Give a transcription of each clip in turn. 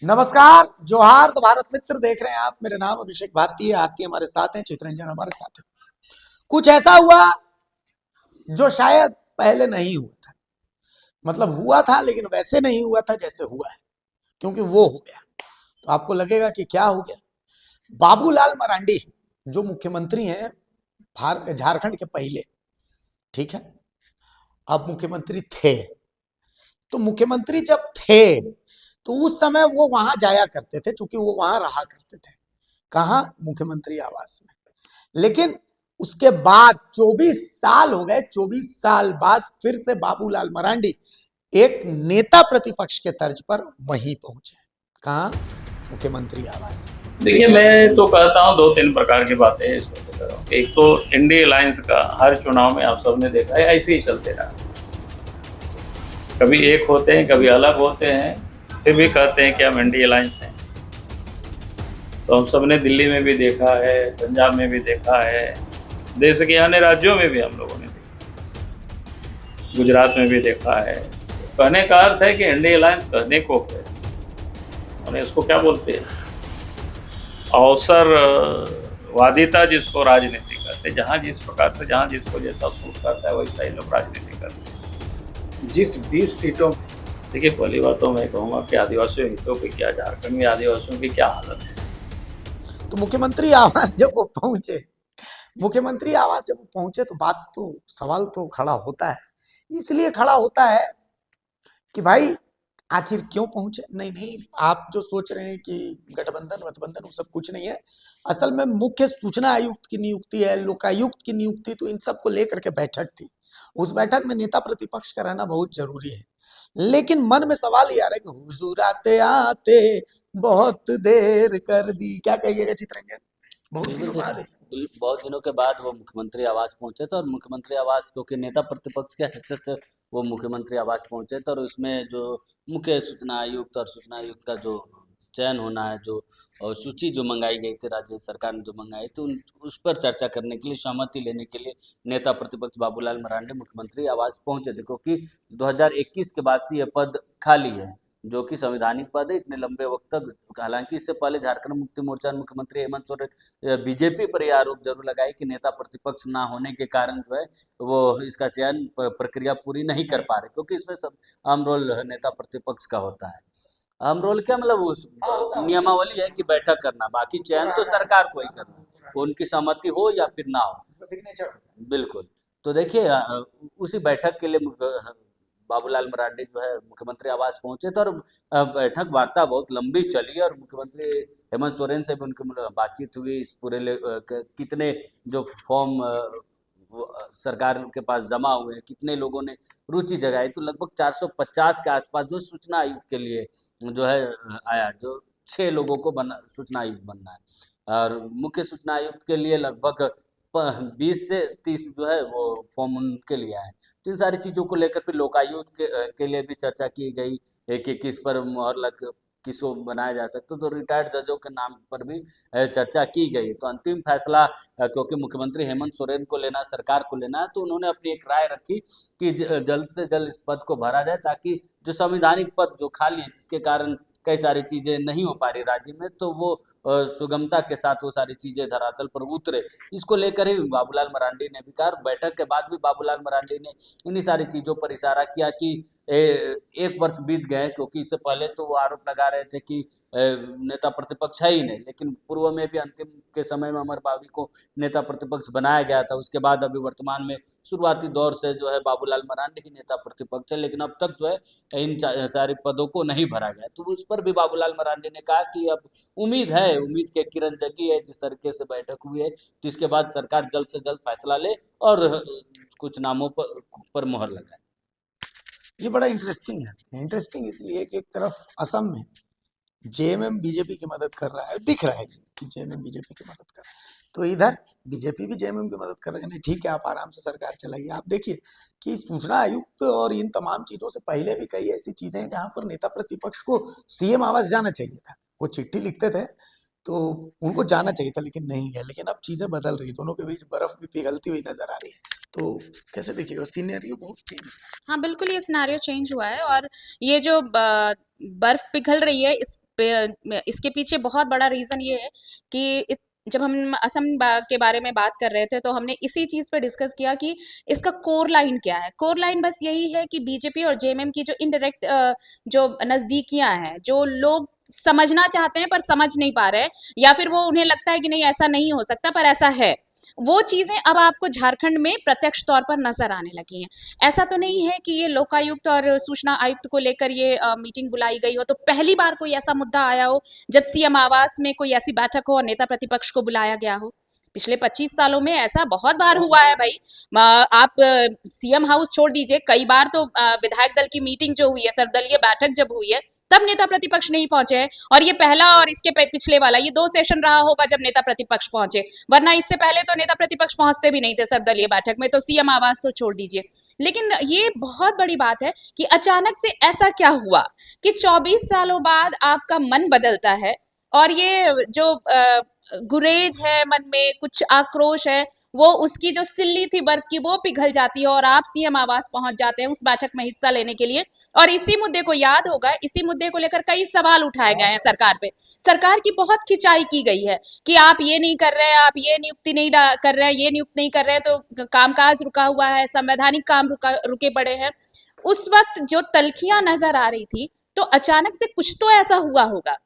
नमस्कार, जोहार। तो भारत मित्र देख रहे हैं आप। मेरा नाम अभिषेक भारती है। आरती हमारे साथ हैं, चित्रंजन हमारे साथ है। कुछ ऐसा हुआ जो शायद पहले नहीं हुआ था। मतलब हुआ था लेकिन वैसे नहीं हुआ था जैसे हुआ है, क्योंकि वो हो गया। तो आपको लगेगा कि क्या हो गया। बाबूलाल मरांडी जो मुख्यमंत्री हैं झारखंड के पहले, ठीक है, अब मुख्यमंत्री थे। तो मुख्यमंत्री जब थे तो उस समय वो वहां जाया करते थे, क्योंकि वो वहां रहा करते थे। कहा? मुख्यमंत्री आवास में। लेकिन उसके बाद 24 साल हो गए। 24 साल बाद फिर से बाबूलाल मरांडी एक नेता प्रतिपक्ष के तर्ज पर वहीं पहुंचे। कहा? मुख्यमंत्री आवास। देखिए, मैं तो कहता हूँ दो तीन प्रकार की बातें इसमें तो कर रहा हूँ। एक तो इंडिया अलायंस का हर चुनाव में आप सबने देखा है ऐसे ही चलते रहा। कभी एक होते हैं, कभी अलग होते हैं, फिर भी कहते हैं कि हम इंडिया अलायंस हैं। तो हम सबने दिल्ली में भी देखा है, पंजाब में भी देखा है, देश के अन्य राज्यों में भी हम लोगों ने देखा, गुजरात में भी देखा है। कहने का अर्थ है कि इंडिया अलायंस कहने को है, उन्हें इसको क्या बोलते हैं, अवसरवादिता जिसको राजनीति करते हैं। जहाँ जिस प्रकार से, जहाँ जिसको जैसा सूट करता है वैसा ही लोग राजनीति करते हैं। जिस 20 सीटों देखिए, पहली बात तो मैं कहूँगा कि आदिवासियों हितों की क्या, झारखंड में आदिवासियों की क्या हालत है। तो मुख्यमंत्री आवास जब वो पहुंचे, मुख्यमंत्री आवास जब वो पहुंचे तो बात तो, सवाल तो खड़ा होता है। इसलिए खड़ा होता है कि भाई आखिर क्यों पहुंचे। नहीं नहीं, आप जो सोच रहे हैं कि गठबंधन वठबंधन वो सब कुछ नहीं है। असल में मुख्य सूचना आयुक्त की नियुक्ति है, लोकायुक्त की नियुक्ति, तो इन सब को लेकर के बैठक थी। उस बैठक में नेता प्रतिपक्ष का रहना बहुत जरूरी है। लेकिन मन में सवाल ये आ रहा है कि हुजूर आते आते बहुत देर कर दी। क्या कहिएगा चित्रंजन? बहुत बिल्कुल दिनों बाद है। बहुत दिनों के बाद वो मुख्यमंत्री आवास पहुंचे थे, और मुख्यमंत्री आवास क्योंकि नेता प्रतिपक्ष के हैसियत से वो मुख्यमंत्री आवास पहुंचे थे, और उसमें जो मुख्य सूचना आयुक्त और सूचना आयुक्त का जो चयन होना है, जो सूची जो मंगाई गई थी, राज्य सरकार ने जो मंगाई थी, उस पर चर्चा करने के लिए, सहमति लेने के लिए नेता प्रतिपक्ष बाबूलाल मरांडी मुख्यमंत्री आवास पहुंचे थे, क्योंकि 2021 के बाद से ये पद खाली है, जो कि संवैधानिक पद है इतने लंबे वक्त तक। हालांकि इससे पहले झारखंड मुक्ति मोर्चा मुख्यमंत्री हेमंत सोरेन बीजेपी पर यह आरोप जरूर लगाई कि नेता प्रतिपक्ष ना होने के कारण जो है वो इसका चयन प्रक्रिया पूरी नहीं कर पा रहे, क्योंकि इसमें सब अहम रोल नेता प्रतिपक्ष का होता है। अहम रोल क्या, मतलब उस नियमावली है कि बैठक करना, बाकी चयन तो सरकार को ही करना, उनकी सहमति हो या फिर ना हो। सिग्नेचर। बिल्कुल। तो देखिए, उसी बैठक के लिए बाबूलाल मरांडी जो है मुख्यमंत्री आवास पहुंचे थे, और बैठक वार्ता बहुत लंबी चली, और मुख्यमंत्री हेमंत सोरेन से भी उनकी बातचीत हुई। इस पूरे कितने जो फॉर्म सरकार के पास जमा हुए हैं, कितने लोगों ने रुचि जगाई, तो लगभग 450 के आसपास जो सूचना आयुक्त के लिए जो है आया, जो 6 लोगों को सूचना आयुक्त बनना है, और मुख्य सूचना आयुक्त के लिए लगभग 20 से 30 जो है वो फॉर्म उनके लिए आए। तो इन सारी चीज़ों को लेकर फिर लोकायुक्त के लिए भी चर्चा की गई, कि किस पर मुहर लग, किसको बनाया जा सकता। तो रिटायर्ड जजों के नाम पर भी चर्चा की गई। तो अंतिम फैसला, क्योंकि मुख्यमंत्री हेमंत सोरेन को लेना, सरकार को लेना है, तो उन्होंने अपनी एक राय रखी कि जल्द से जल्द इस पद को भरा जाए, ताकि जो संवैधानिक पद जो खाली है, जिसके कारण कई सारी चीज़ें नहीं हो पा रही राज्य में, तो वो सुगमता के साथ वो सारी चीज़ें धरातल पर उतरे। इसको लेकर ही बाबूलाल मरांडी ने भी कहा। बैठक के बाद भी बाबूलाल मरांडी ने इन्हीं सारी चीज़ों पर इशारा किया कि 1 वर्ष बीत गए, क्योंकि इससे पहले तो वो आरोप लगा रहे थे कि नेता प्रतिपक्ष है ही नहीं, लेकिन पूर्व में भी अंतिम के समय में अमर बावी को नेता प्रतिपक्ष बनाया गया था। उसके बाद अभी वर्तमान में शुरुआती दौर से जो है बाबूलाल मरांडी ही नेता प्रतिपक्ष है, लेकिन अब तक जो है इन सारे पदों को नहीं भरा गया। तो उस पर भी बाबूलाल मरांडी ने कहा कि अब उम्मीद है, उम्मीद के किरण जगी है, जिस तरीके से बैठक हुई है, तो इसके बाद सरकार जल्द से जल्द फैसला ले और कुछ नामों पर मुहर लगाए। ये बड़ा इंटरेस्टिंग है। इंटरेस्टिंग इसलिए कि एक तरफ असम में जेएमएम बीजेपी की मदद कर रहा है, दिख रहा है कि जेएमएम बीजेपी की मदद कर रहा है, तो इधर बीजेपी भी जेएमएम की मदद कर रहा है। नहीं ठीक है, आप आराम से सरकार चलाइए। आप देखिए कि सूचना आयुक्त और इन तमाम चीजों से पहले भी कई ऐसी चीजें हैं जहां पर नेता प्रतिपक्ष को सीएम आवास जाना चाहिए था। वो चिट्ठी लिखते थे तो उनको जाना चाहिए था, लेकिन नहीं गए। लेकिन अब चीजें बदल रही, दोनों के बीच बर्फ भी पिघलती हुई नजर आ रही है। तो कैसे देखिएगा, सीनेरियो बहुत चेंज। हाँ, बिल्कुल ये सिनेरियो चेंज हुआ है। और ये जो बर्फ पिघल रही है, इस इसके पीछे बहुत बड़ा रीजन ये है कि जब हम असम के बारे में बात कर रहे थे तो हमने इसी चीज पे डिस्कस किया कि इसका कोर लाइन क्या है। कोर लाइन बस यही है कि बीजेपी और जेएमएम की जो इनडायरेक्ट जो नजदीकियां हैं, जो लोग समझना चाहते हैं पर समझ नहीं पा रहे हैं, या फिर वो उन्हें लगता है कि नहीं ऐसा नहीं हो सकता पर ऐसा है, वो चीजें अब आपको झारखंड में प्रत्यक्ष तौर पर नजर आने लगी हैं। ऐसा तो नहीं है कि ये लोकायुक्त और सूचना आयुक्त को लेकर ये मीटिंग बुलाई गई हो, तो पहली बार कोई ऐसा मुद्दा आया हो जब सीएम आवास में कोई ऐसी बैठक हो और नेता प्रतिपक्ष को बुलाया गया हो। पिछले 25 सालों में ऐसा बहुत बार हुआ है भाई। आप सीएम हाउस छोड़ दीजिए, कई बार तो विधायक दल की मीटिंग जो हुई है, सर्वदलीय बैठक जब हुई है, तब नेता प्रतिपक्ष नहीं पहुंचे हैं। और ये पहला और इसके पिछले वाला ये 2 सेशन रहा होगा जब नेता प्रतिपक्ष पहुंचे, वरना इससे पहले तो नेता प्रतिपक्ष पहुंचते भी नहीं थे सर्वदलीय बैठक में, तो सीएम आवास तो छोड़ दीजिए। लेकिन ये बहुत बड़ी बात है कि अचानक से ऐसा क्या हुआ कि 24 सालों बाद आपका मन बदलता है और ये जो गुरेज है मन में, कुछ आक्रोश है, वो उसकी जो सिल्ली थी बर्फ की वो पिघल जाती है और आप सीएम आवास पहुंच जाते हैं उस बैठक में हिस्सा लेने के लिए। और इसी मुद्दे को याद होगा, इसी मुद्दे को लेकर कई सवाल उठाए गए हैं सरकार पे। सरकार की बहुत खिंचाई की गई है कि आप ये नहीं कर रहे, आप ये नियुक्ति नहीं कर रहे, ये नियुक्त नहीं कर रहे, तो कामकाज रुका हुआ है, संवैधानिक काम रुके पड़े हैं। उस वक्त जो तल्खियां नजर आ रही थी, तो अचानक से कुछ तो ऐसा हुआ होगा।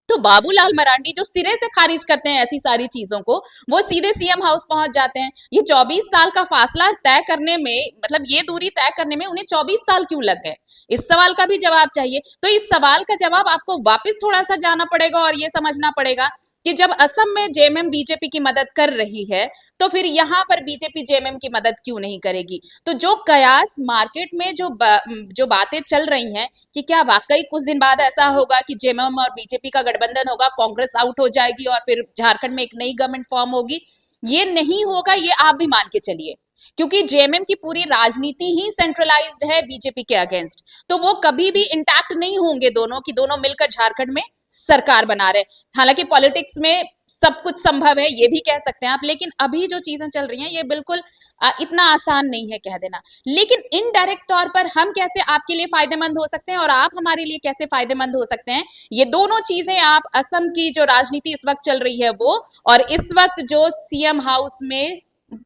तो बाबूलाल मरांडी जो सिरे से खारिज करते हैं ऐसी सारी चीजों को, वो सीधे सीएम हाउस पहुंच जाते हैं। ये 24 साल का फासला तय करने में, मतलब ये दूरी तय करने में उन्हें 24 साल क्यों लग गए, इस सवाल का भी जवाब चाहिए। तो इस सवाल का जवाब आपको वापस थोड़ा सा जाना पड़ेगा और ये समझना पड़ेगा कि जब असम में जेएमएम बीजेपी की मदद कर रही है, तो फिर यहाँ पर बीजेपी जेएमएम की मदद क्यों नहीं करेगी। तो जो कयास मार्केट में जो बातें चल रही हैं कि क्या वाकई कुछ दिन बाद ऐसा होगा कि जेएमएम और बीजेपी का गठबंधन होगा, कांग्रेस आउट हो जाएगी और फिर झारखंड में एक नई गवर्नमेंट फॉर्म होगी, ये नहीं होगा, ये आप भी मान के चलिए, क्योंकि जेएमएम की पूरी राजनीति ही सेंट्रलाइज्ड है बीजेपी के अगेंस्ट। तो वो कभी भी इंटैक्ट नहीं होंगे दोनों कि दोनों मिलकर झारखंड में सरकार बना रहे। हालांकि पॉलिटिक्स में सब कुछ संभव है, ये भी कह सकते हैं आप, लेकिन अभी जो चीजें चल रही हैं ये बिल्कुल इतना आसान नहीं है कह देना। लेकिन इनडायरेक्ट तौर पर हम कैसे आपके लिए फायदेमंद हो सकते हैं और आप हमारे लिए कैसे फायदेमंद हो सकते हैं, ये दोनों चीजें आप असम की जो राजनीति इस वक्त चल रही है वो, और इस वक्त जो सीएम हाउस में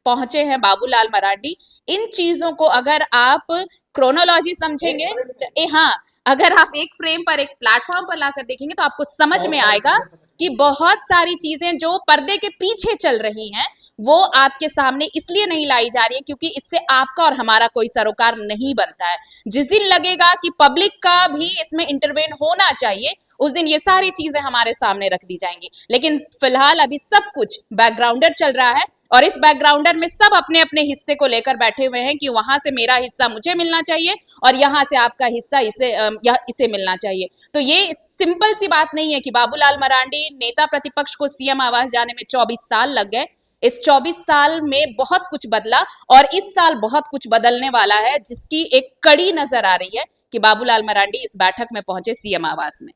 पहुंचे हैं बाबूलाल मरांडी, इन चीजों को अगर आप क्रोनोलॉजी समझेंगे, हाँ, अगर आप एक फ्रेम पर, एक प्लेटफॉर्म पर लाकर देखेंगे तो आपको समझ में आएगा कि बहुत सारी चीजें जो पर्दे के पीछे चल रही हैं वो आपके सामने इसलिए नहीं लाई जा रही है क्योंकि इससे आपका और हमारा कोई सरोकार नहीं बनता है। जिस दिन लगेगा कि पब्लिक का भी इसमें इंटरवेन होना चाहिए, उस दिन ये सारी चीजें हमारे सामने रख दी जाएंगी। लेकिन फिलहाल अभी सब कुछ बैकग्राउंडर चल रहा है और इस बैकग्राउंडर में सब अपने अपने हिस्से को लेकर बैठे हुए हैं कि वहां से मेरा हिस्सा मुझे मिलना चाहिए और यहाँ से आपका हिस्सा इसे मिलना चाहिए। तो ये सिंपल सी बात नहीं है कि बाबूलाल मरांडी नेता प्रतिपक्ष को सीएम आवास जाने में 24 साल लग गए। इस 24 साल में बहुत कुछ बदला और इस साल बहुत कुछ बदलने वाला है, जिसकी एक कड़ी नजर आ रही है कि बाबूलाल मरांडी इस बैठक में पहुंचे सीएम आवास में।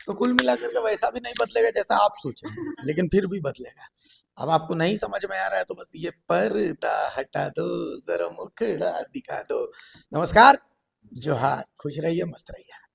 तो कुल मिलाकर के वैसा भी नहीं बदलेगा जैसा आप सोचे, लेकिन फिर भी बदलेगा। अब आपको नहीं समझ में आ रहा है तो बस ये पर्दा हटा दो, जरा मुखड़ा दिखा दो। नमस्कार, जोहार, खुश रहिए, मस्त रहिए।